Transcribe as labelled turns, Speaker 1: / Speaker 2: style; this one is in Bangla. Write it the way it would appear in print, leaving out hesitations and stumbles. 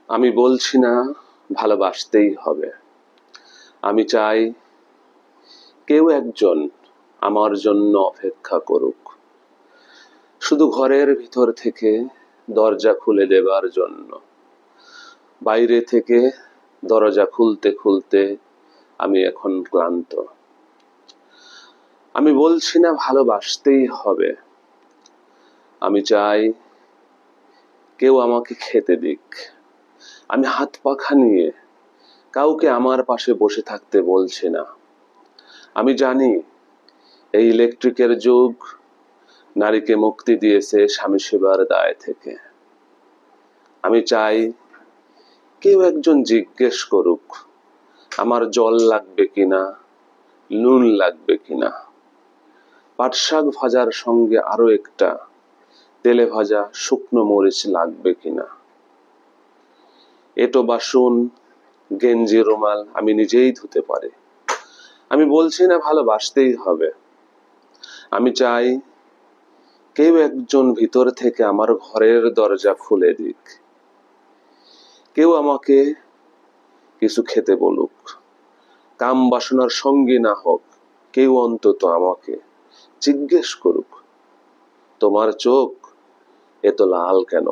Speaker 1: আমি বলছি না ভালোবাসতেই হবে। আমি চাই কেউ একজন আমার জন্য অপেক্ষা করুক, শুধু ঘরের ভিতর থেকে দরজা খুলে দেবার জন্য। বাইরে থেকে দরজা খুলতে খুলতে আমি এখন ক্লান্ত। আমি বলছি না ভালোবাসতেই হবে। আমি চাই কেউ আমাকে খেতে দিক। আমি হাত পাখা নিয়ে কাউকে আমার পাশে বসে থাকতে বলছি না। আমি জানি এই ইলেকট্রিকের যুগ নারীকে মুক্তি দিয়েছে স্বামী সেবার দায় থেকে। আমি চাই কেউ একজন জিজ্ঞেস করুক আমার জল লাগবে কিনা, নুন লাগবে কিনা, পাট শাক ভাজার সঙ্গে আরো একটা তেলে ভাজা শুকনো মরিচ লাগবে কিনা। এটো বাসন, গেঞ্জি, রুমাল আমি নিজেই ধুতে পারি। আমি বলছি না ভালোবাসতেই হবে। আমি চাই কেউ একজন ভিতর থেকে আমার ঘরের দরজা খুলে দিক। কেউ আমাকে কিছু খেতে বলুক, কাম বাসনার সঙ্গী না হোক, কেউ অন্তত আমাকে জিজ্ঞেস করুক তোমার চোখ এত লাল কেন।